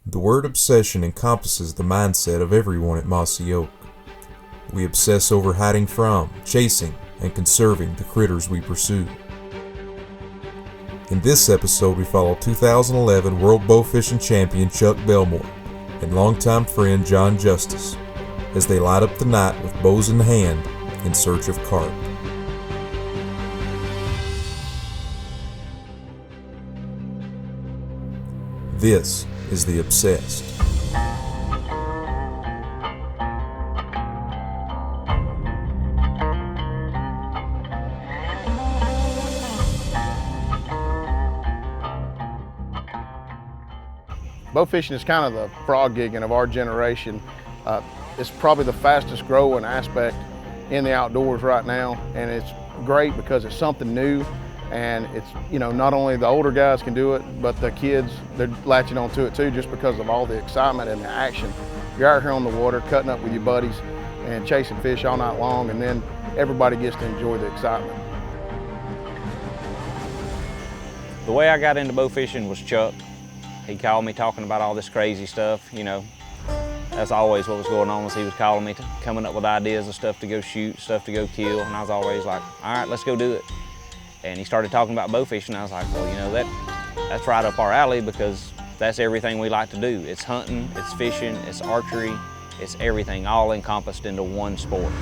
The word obsession encompasses the mindset of everyone at Mossy Oak. We obsess over hiding from, chasing, and conserving the critters we pursue. In this episode, we follow 2011 World Bowfishing Champion Chuck Belmore and longtime friend John Justice as they light up the night with bows in hand in search of carp. This is The Obsessed. Bowfishing is kind of the frog gigging of our generation. It's probably the fastest growing aspect in the outdoors right now, and it's great because it's something new, and it's, not only the older guys can do it, but the kids, they're latching onto it too, just because of all the excitement and the action. You're out here on the water, cutting up with your buddies and chasing fish all night long, and then everybody gets to enjoy the excitement. The way I got into bowfishing was Chuck. He called me talking about all this crazy stuff, That's always what was going on, was he was calling me, coming up with ideas of stuff to go shoot, stuff to go kill, and I was always like, all right, let's go do it. And he started talking about bowfishing, and I was like, well, that's right up our alley, because that's everything we like to do. It's hunting, it's fishing, it's archery, it's everything, all encompassed into one sport.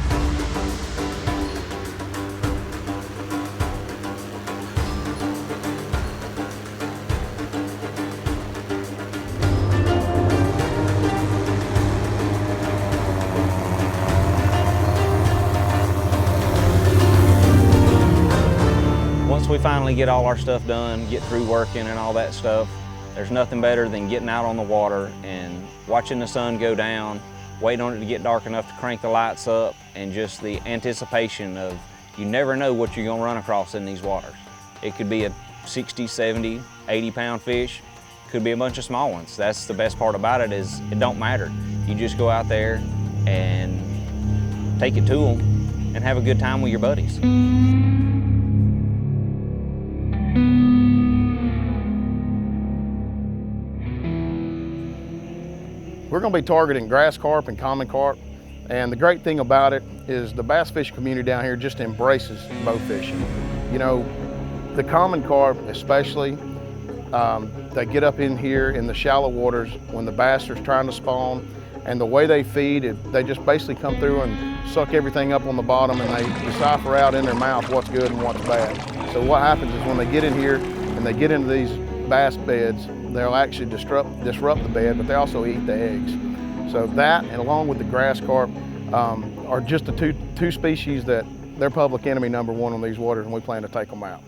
Once we finally get all our stuff done, get through working and all that stuff, there's nothing better than getting out on the water and watching the sun go down, waiting on it to get dark enough to crank the lights up, and just the anticipation of, you never know what you're gonna run across in these waters. It could be a 60, 70, 80-pound fish, could be a bunch of small ones. That's the best part about it, is it don't matter. You just go out there and take it to them and have a good time with your buddies. We're going to be targeting grass carp and common carp, and the great thing about it is the bass fishing community down here just embraces bow fishing. The common carp especially, they get up in here in the shallow waters when the bass are trying to spawn, and the way they feed, they just basically come through and suck everything up on the bottom, and they decipher out in their mouth what's good and what's bad. So what happens is when they get in here and they get into these bass beds, they'll actually disrupt the bed, but they also eat the eggs. So that, and along with the grass carp, are just the two species that they're public enemy number one on these waters, and we plan to take them out.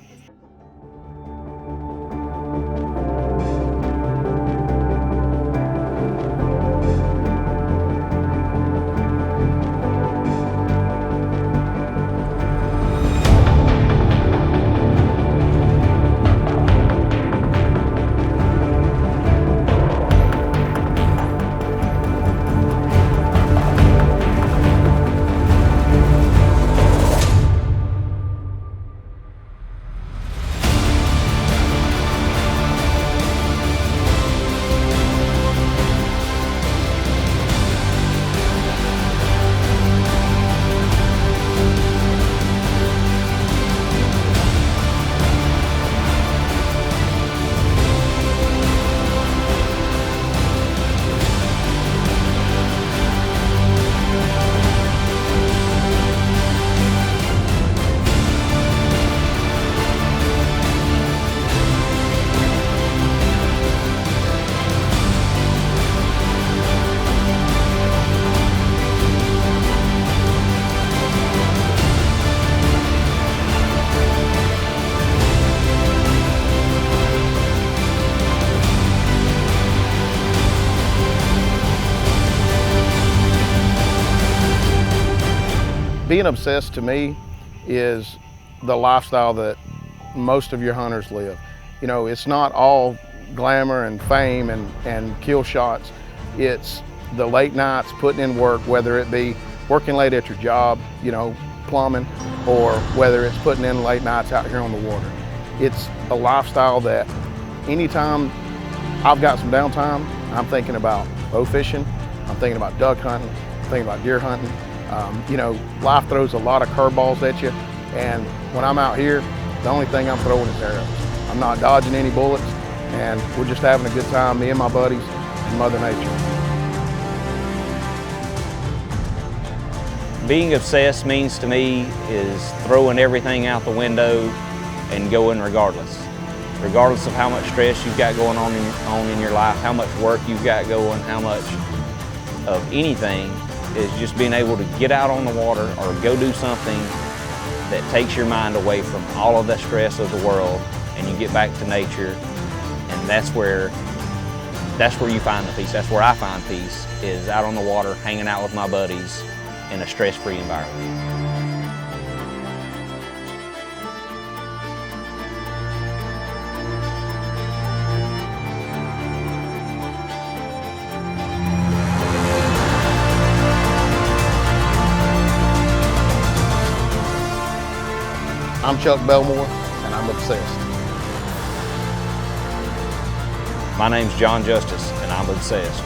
Being obsessed to me is the lifestyle that most of your hunters live. It's not all glamour and fame and kill shots. It's the late nights putting in work, whether it be working late at your job, plumbing, or whether it's putting in late nights out here on the water. It's a lifestyle that anytime I've got some downtime, I'm thinking about bow fishing, I'm thinking about duck hunting, I'm thinking about deer hunting. You know, life throws a lot of curveballs at you, and when I'm out here, the only thing I'm throwing is arrows. I'm not dodging any bullets, and we're just having a good time, me and my buddies and Mother Nature. Being obsessed means to me is throwing everything out the window and going regardless. Regardless of how much stress you've got going on in your life, how much work you've got going, how much of anything, is just being able to get out on the water or go do something that takes your mind away from all of the stress of the world, and you get back to nature, and that's where you find the peace. That's where I find peace, is out on the water, hanging out with my buddies in a stress-free environment. I'm Chuck Belmore, and I'm obsessed. My name's John Justice, and I'm obsessed.